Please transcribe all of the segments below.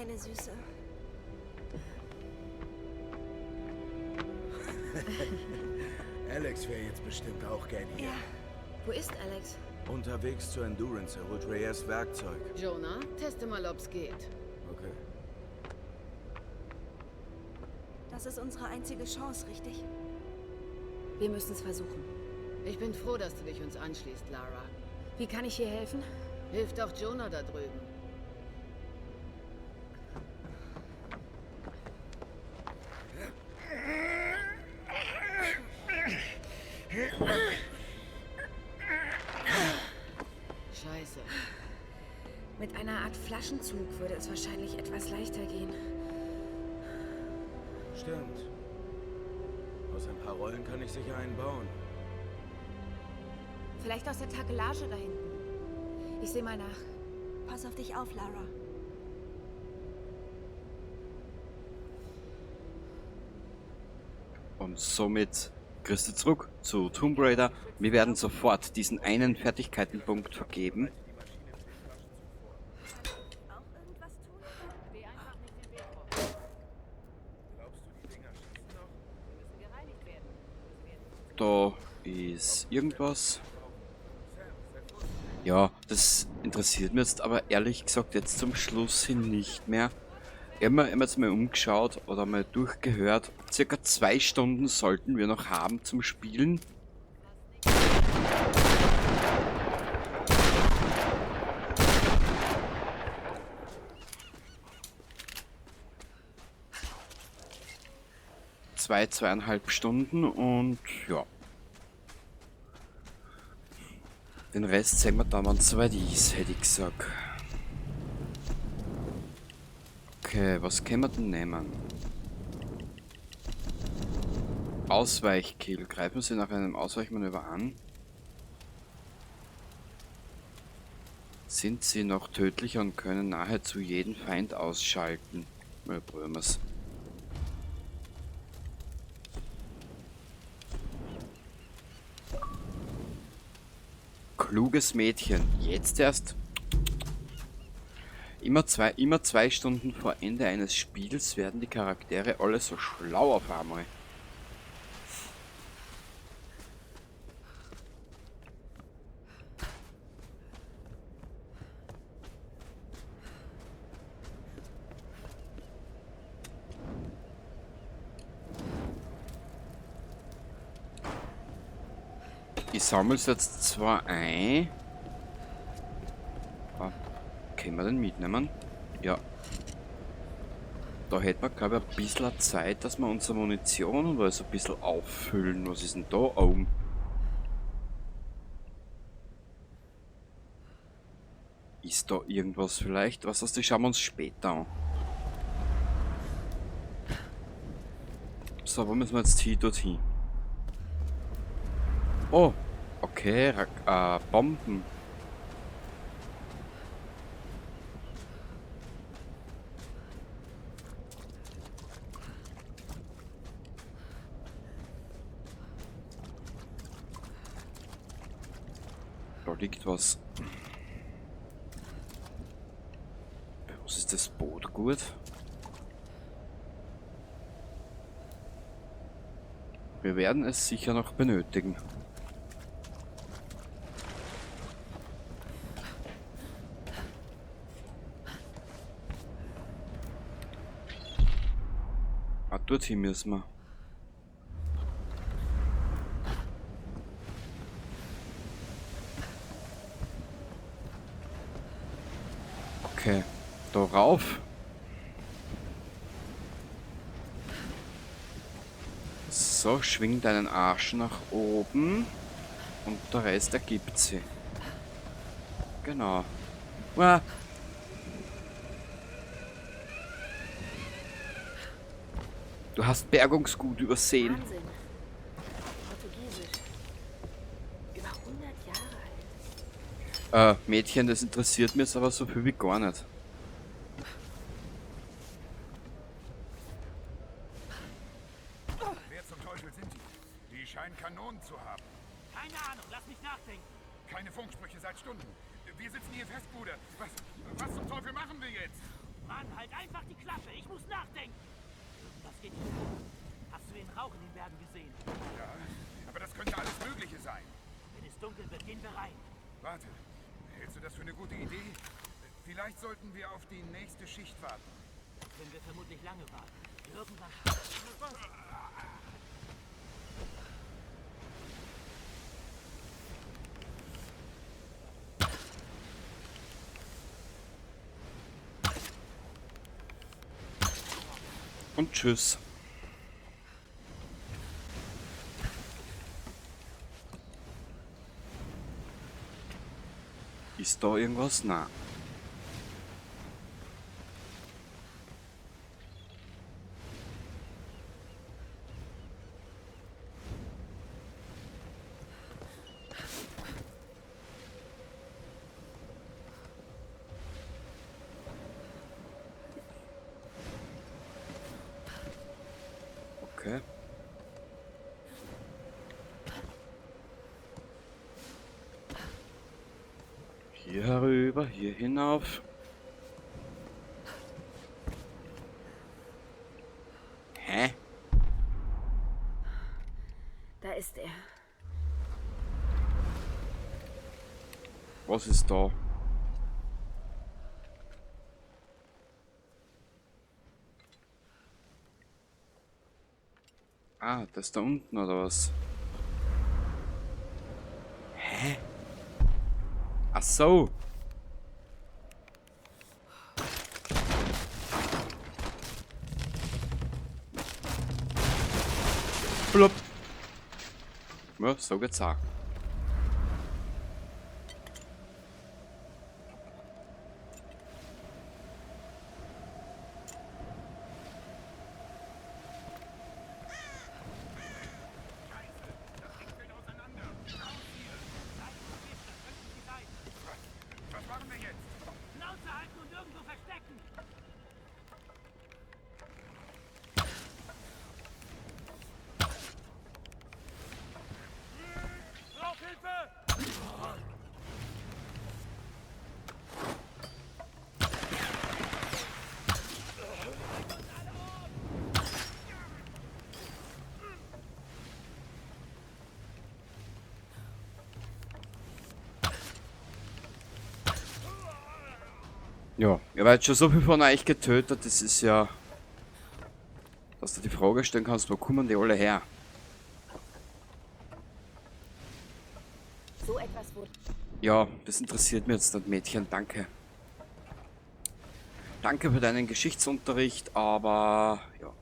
meine Süße. Alex wäre jetzt bestimmt auch gern hier. Ja. Wo ist Alex? Unterwegs zur Endurance, er holt Reyes Werkzeug. Jonah, teste mal, ob's geht. Okay. Das ist unsere einzige Chance, richtig? Wir müssen es versuchen. Ich bin froh, dass du dich uns anschließt, Lara. Wie kann ich hier helfen? Hilft auch Jonah da drüben. Scheiße. Mit einer Art Flaschenzug würde es wahrscheinlich etwas leichter gehen. Stimmt. Aus ein paar Rollen kann ich sicher einen bauen. Vielleicht aus der Takelage da hinten. Ich sehe mal nach. Pass auf dich auf, Lara. Und somit grüßt ihr zurück zu Tomb Raider. Wir werden sofort diesen einen Fertigkeitenpunkt vergeben. Auch irgendwas tun? Geh einfach nicht den Weg rum. Glaubst du, die Dinger schießen noch? Die müssen gereinigt werden. Da ist irgendwas. Ja, das interessiert mich jetzt aber ehrlich gesagt jetzt zum Schluss hin nicht mehr. Ich habe mir jetzt mal umgeschaut oder mal durchgehört. Circa 2 Stunden sollten wir noch haben zum Spielen. Zweieinhalb Stunden und ja. Den Rest sehen wir dann, wenn es soweit ist, hätte ich gesagt. Okay, was können wir denn nehmen? Ausweichkill. Greifen Sie nach einem Ausweichmanöver an. Sind Sie noch tödlicher und können nahezu jeden Feind ausschalten. Mal probieren wir's. Kluges Mädchen. Jetzt erst. Immer zwei Stunden vor Ende eines Spiels werden die Charaktere alle so schlau auf einmal. Ich sammle es jetzt zwar ein. Können wir den mitnehmen? Ja. Da hätten wir, glaube ich, ein bisschen Zeit, dass wir unsere Munition und alles ein bisschen auffüllen. Was ist denn da oben? Ist da irgendwas vielleicht? Was das schauen wir uns später an. So, wo müssen wir jetzt dorthin? Oh, okay, Bomben. Da liegt was. Was ist das Boot gut? Wir werden es sicher noch benötigen. Ah, dorthin müssen wir. Okay, darauf. So, schwing deinen Arsch nach oben und der Rest ergibt sie. Genau. Uah. Du hast Bergungsgut übersehen. Wahnsinn. Portugiesisch. Über 100 Jahre alt. Mädchen, das interessiert mich jetzt aber so viel wie gar nicht. Wer zum Teufel sind die? Die scheinen Kanonen zu haben. Keine Ahnung, lass mich nachdenken. Keine Funksprüche seit Stunden. Wir sitzen hier fest, Bruder. Was zum Teufel machen wir jetzt? Mann, halt einfach die Klappe. Ich muss nachdenken. Irgendwas geht nicht. Hast du den Rauch in den Bergen gesehen? Ja, aber das könnte alles Mögliche sein. Wenn es dunkel wird, gehen wir rein. Warte, hältst du das für eine gute Idee? Vielleicht sollten wir auf die nächste Schicht warten. Können wir vermutlich lange warten. Irgendwann... Und tschüss. Ist da irgendwas? Na. Okay. Hier herüber, hier hinauf. Hä? Da ist er. Was ist da? Ah, das da unten oder was? Hä? Ach so. Blub. Ja, so geht's auch. Was machen wir jetzt? Schnauze halten und irgendwo verstecken. Brauch Hilfe! Ja, ihr habt schon so viel von euch getötet, das ist ja... Dass du die Frage stellen kannst, wo kommen die alle her? So etwas wurde... Ja, das interessiert mich jetzt nicht, Mädchen, danke. Danke für deinen Geschichtsunterricht, aber... ja.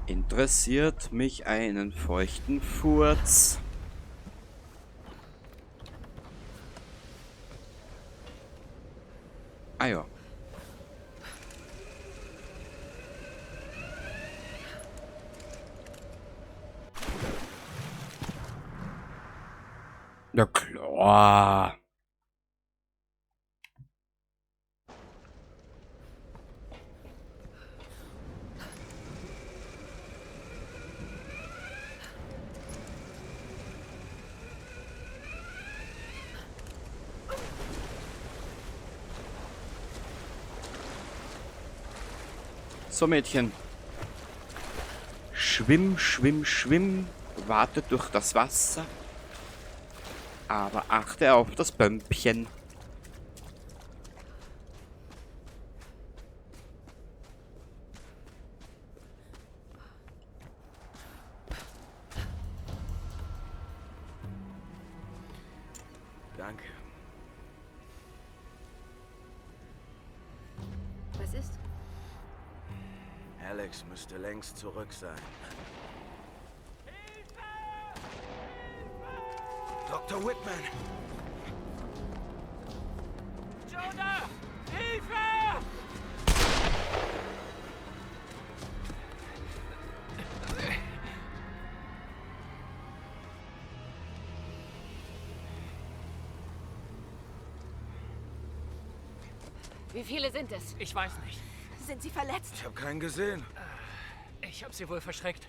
Interessiert mich einen feuchten Furz. Ah ja. Ja klar. So, Mädchen. Schwimm, schwimm, schwimm. Warte durch das Wasser. Aber achte auf das Bömpchen. Danke. Was ist? Alex müsste längst zurück sein. Dr. Whitman! Jonah! Hilfe! Wie viele sind es? Ich weiß nicht. Sind Sie verletzt? Ich habe keinen gesehen. Ich habe sie wohl verschreckt.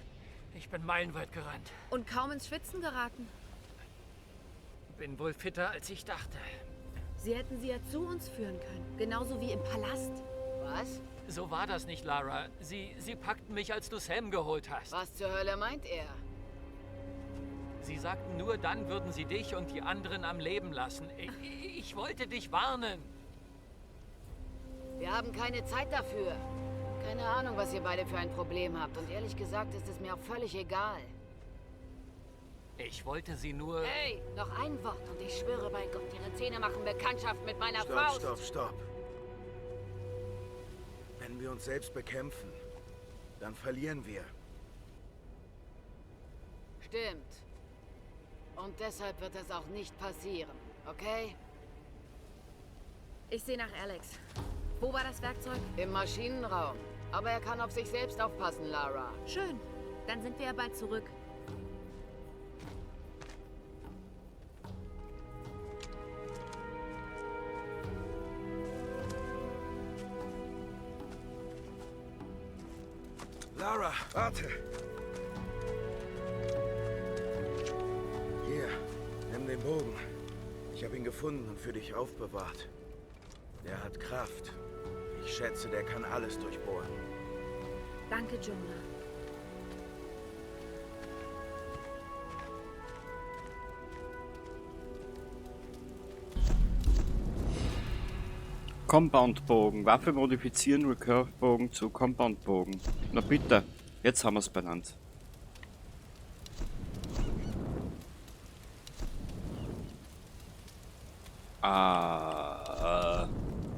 Ich bin meilenweit gerannt. Und kaum ins Schwitzen geraten? Bin wohl fitter, als ich dachte. Sie hätten sie ja zu uns führen können. Genauso wie im Palast. Was? So war das nicht, Lara. Sie packten mich, als du Sam geholt hast. Was zur Hölle meint er? Sie sagten, nur dann würden sie dich und die anderen am Leben lassen. Ich wollte dich warnen. Wir haben keine Zeit dafür. Keine Ahnung, was ihr beide für ein Problem habt. Und ehrlich gesagt ist es mir auch völlig egal. Ich wollte sie nur... Hey, noch ein Wort und ich schwöre bei Gott, ihre Zähne machen Bekanntschaft mit meiner Stopp, Faust. stopp, stopp. Wenn wir uns selbst bekämpfen, dann verlieren wir. Stimmt. Und deshalb wird das auch nicht passieren, okay? Ich sehe nach Alex. Wo war das Werkzeug? Im Maschinenraum. Aber er kann auf sich selbst aufpassen, Lara. Schön. Dann sind wir ja bald zurück. Lara, warte! Hier, nimm den Bogen. Ich habe ihn gefunden und für dich aufbewahrt. Der hat Kraft. Ich schätze, der kann alles durchbohren. Danke, Jonah. Compound-Bogen. Waffe modifizieren, Recurve-Bogen zu Compound-Bogen. Na bitte, jetzt haben wir es benannt.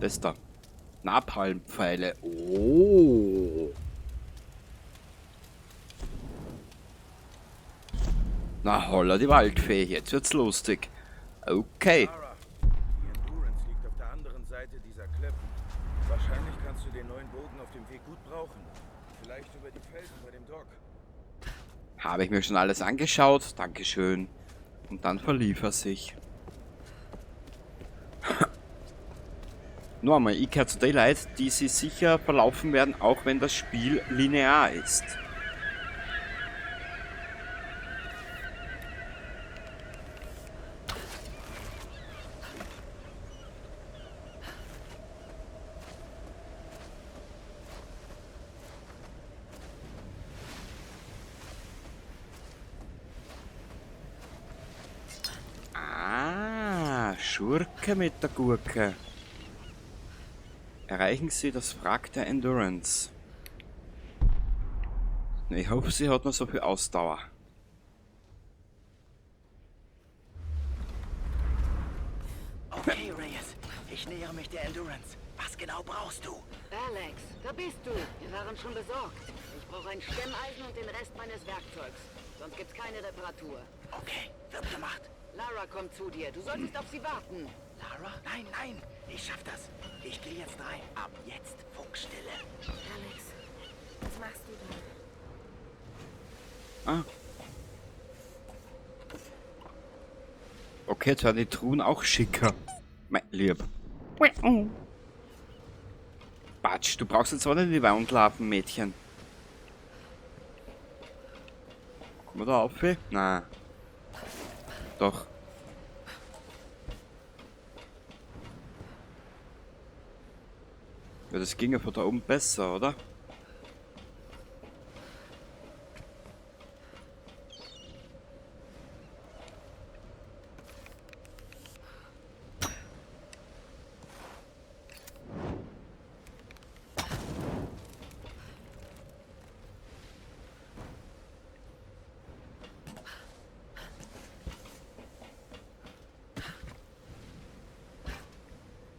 Das da. Napalmpfeile. Oh. Na holla die Waldfee, jetzt wird's lustig. Okay. Lara, die Endurance liegt auf der anderen Seite dieser Klippen. Wahrscheinlich kannst du den neuen Bogen auf dem Weg gut brauchen. Vielleicht über die Felsen bei dem Dock. Habe ich mir schon alles angeschaut. Dankeschön. Und dann verlief er sich. Nur einmal, ich kehre zu Daylight, die sie sicher verlaufen werden, auch wenn das Spiel linear ist. Ah, Schurke mit der Gurke. Erreichen Sie das Wrack der Endurance. Ich hoffe, sie hat noch so viel Ausdauer. Okay, Reyes. Ich nähere mich der Endurance. Was genau brauchst du? Alex, da bist du. Wir waren schon besorgt. Ich brauche ein Stemmeisen und den Rest meines Werkzeugs. Sonst gibt's keine Reparatur. Okay, wird gemacht. Lara kommt zu dir. Du solltest auf sie warten. Lara? Nein, nein. Ich schaff das. Ich gehe jetzt rein. Ab jetzt Funkstille. Alex, was machst du da? Ah. Okay, jetzt werden die Truhen auch schicker. Mein Lieb. Batsch, du brauchst jetzt auch nicht in die Wand laufen, Mädchen. Kommen wir da auf? Nein. Doch. Ja, das ging ja von da oben besser, oder?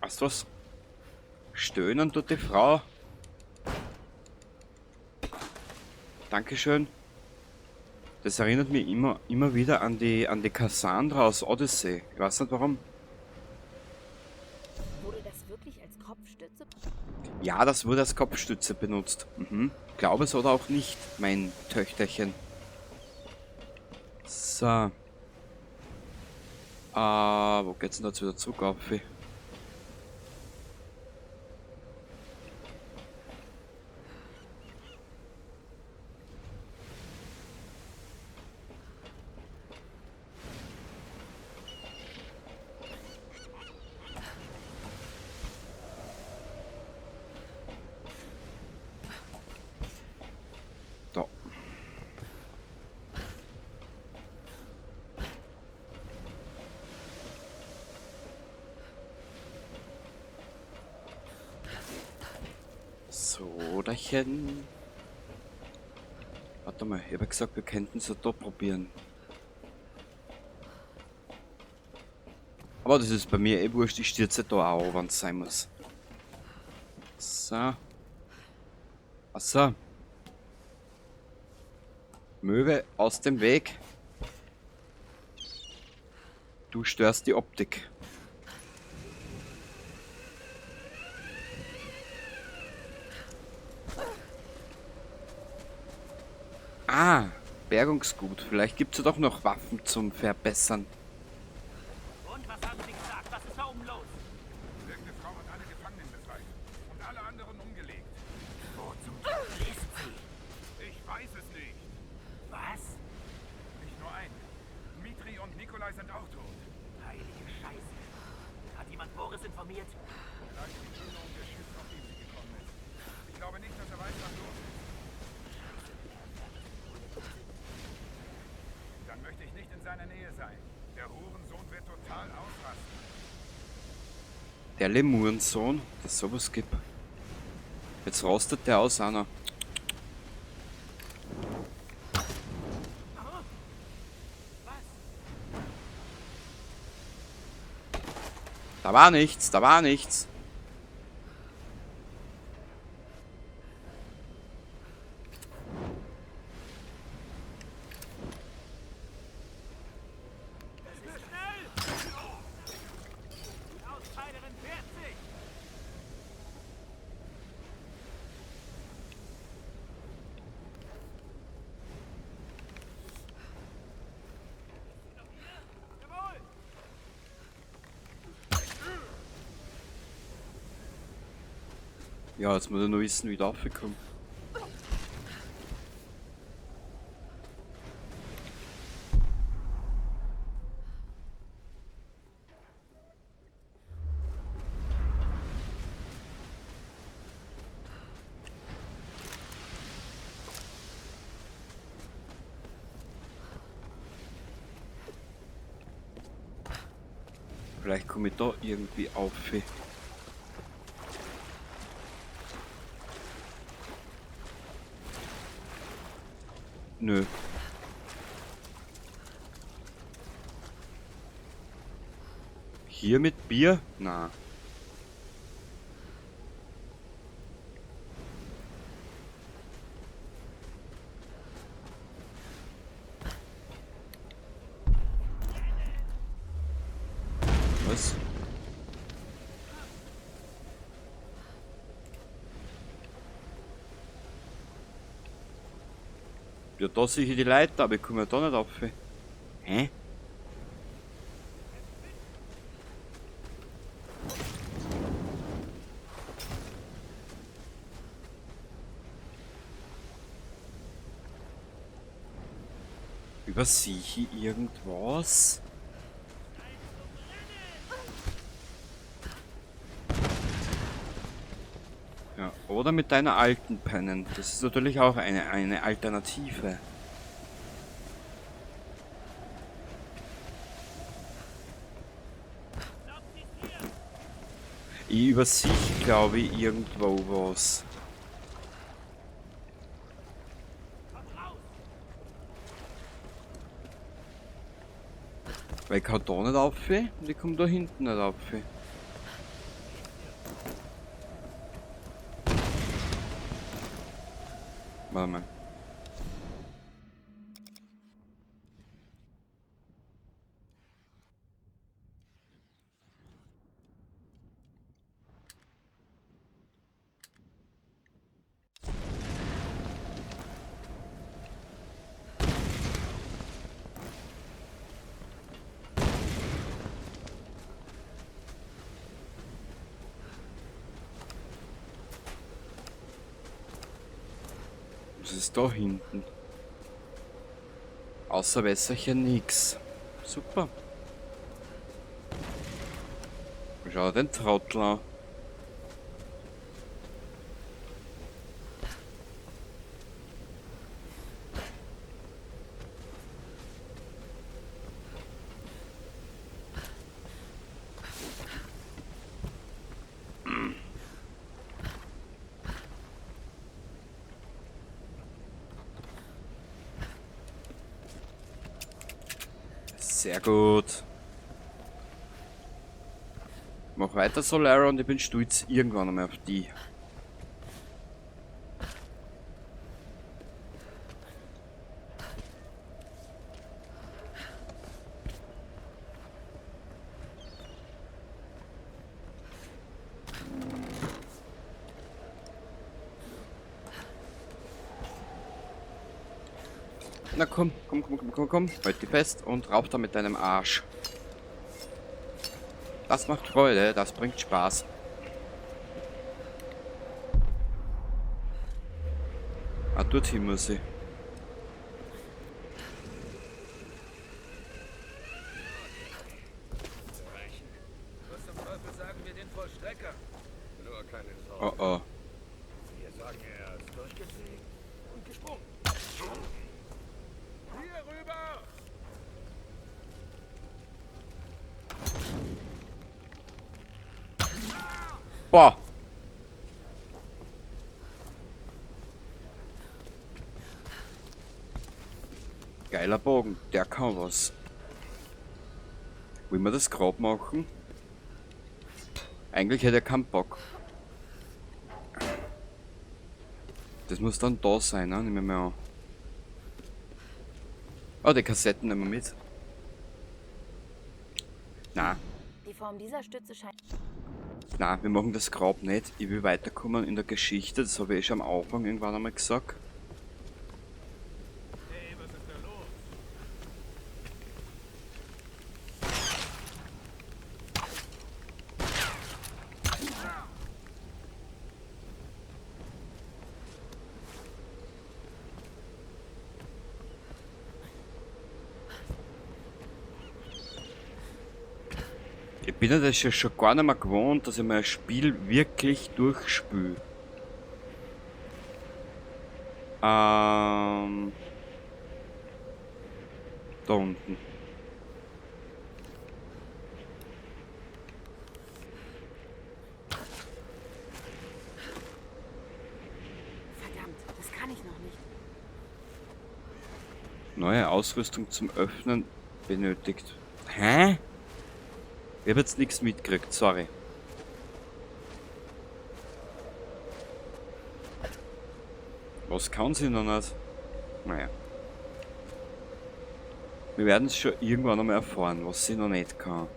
Weißt du was? Stöhnen tut die Frau. Dankeschön. Das erinnert mich immer wieder an die Cassandra aus Odyssey. Ich weiß nicht warum. Wurde das wirklich als Kopfstütze? Ja, das wurde als Kopfstütze benutzt. Mhm. Glaube es oder auch nicht, mein Töchterchen. So. Wo geht's denn jetzt wieder zurück auf? Sodachen. Warte mal, ich habe gesagt, wir könnten es ja da probieren. Aber das ist bei mir eh wurscht, ich stürze da auch, wenn es sein muss. So. Achso. Möwe aus dem Weg. Du störst die Optik. Ah, Bergungsgut. Vielleicht gibt es ja doch noch Waffen zum Verbessern. Und was haben Sie gesagt? Was ist da oben los? Irgendeine Frau hat alle Gefangenen befreit und alle anderen umgelegt. Wo zum Teufel ist sie? Ich weiß es nicht. Was? Nicht nur ein. Dmitri und Nikolai sind auch tot. Heilige Scheiße. Hat jemand Boris informiert? Vielleicht die Gründung des Schiffs, auf dem sie gekommen ist. Ich glaube nicht, dass er weiß, was los ist. Dann möchte ich nicht in seiner Nähe sein. Der Hurensohn wird total ausrasten. Der Lemurensohn, dass sowas gibt. Jetzt rostet der aus einer. Da war nichts, da war nichts. Outsiderin wehrt sich! Jawohl! Ja, jetzt muss er nur wissen, wie der aufgekommen. Vielleicht komme ich da irgendwie auf. Nö. Hier mit Bier? Na. Was? Ja, da sehe ich die Leiter, aber ich komme ja da nicht auf. Hä? Übersehe ich irgendwas? Ja, oder mit deiner alten pennen. Das ist natürlich auch eine Alternative. Ich übersehe, glaube ich, irgendwo was. Weil ich kann da nicht rauf und ich komme da hinten nicht rauf. Warte mal. Was ist da hinten? Außer Wässerchen nix. Super. Schau den Trottel an. Sehr gut. Mach weiter so, Lara, und ich bin stolz irgendwann einmal auf die. Na komm, komm. Halt die fest und rauf da mit deinem Arsch. Das macht Freude, das bringt Spaß. Ah, dorthin muss ich. Was zum Teufel sagen wir den Vollstrecker? Nur keine Sorge. Oh oh. Wir sagen, er ist durchgefegt und gesprungen. Hier rüber! Boah. Geiler Bogen, der kann was. Wollen wir das Grab machen? Eigentlich hätte er keinen Bock. Das muss dann da sein, ne? Nehmen wir mal an. Oh, die Kassetten nehmen wir mit. Na, Die Form dieser Stütze scheint... na, wir machen das Grab nicht. Ich will weiterkommen in der Geschichte. Das habe ich schon am Anfang irgendwann einmal gesagt. Hey, was ist da los? Ich bin ja das ja schon gar nicht mehr gewohnt, dass ich mein Spiel wirklich durchspüle. Da unten. Verdammt, das kann ich noch nicht. Neue Ausrüstung zum Öffnen benötigt. Hä? Ich hab jetzt nichts mitgekriegt, sorry. Was kann sie noch nicht? Naja. Wir werden es schon irgendwann einmal erfahren, was sie noch nicht kann.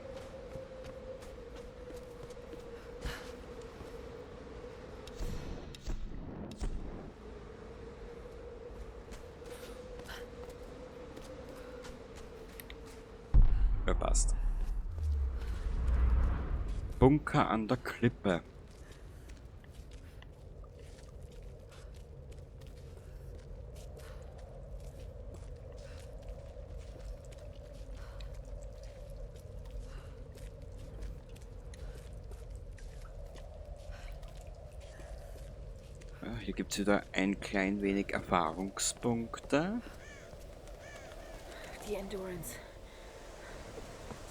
Ja, passt. Bunker an der Klippe. Ja, hier gibt es wieder ein klein wenig Erfahrungspunkte. Die Endurance.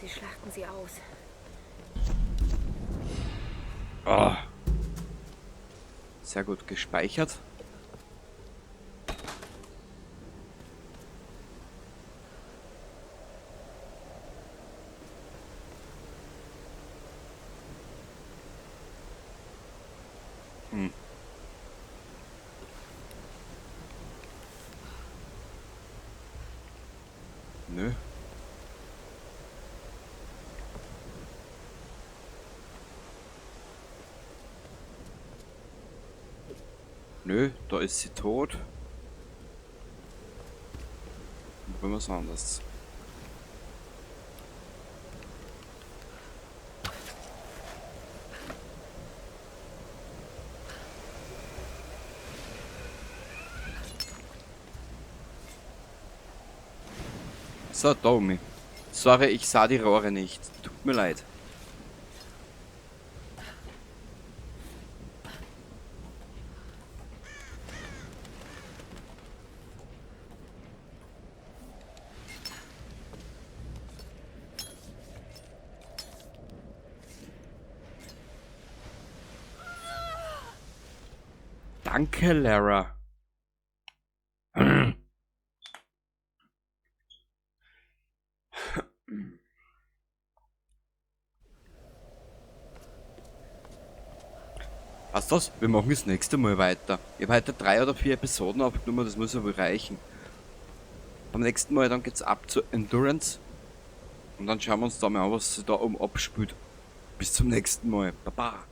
Sie schlachten sie aus. Oh. Sehr gut gespeichert. Nö. Nö, da ist sie tot. Wollen wir was anderes. So, Tommy. Sorry, ich sah die Rohre nicht. Tut mir leid. Danke, Lara. Weißt du was? Wir machen das nächste Mal weiter. Ich habe heute 3 oder 4 Episoden aufgenommen, das muss ja wohl reichen. Beim nächsten Mal dann geht's ab zur Endurance. Und dann schauen wir uns da mal an, was sich da oben abspielt. Bis zum nächsten Mal. Baba.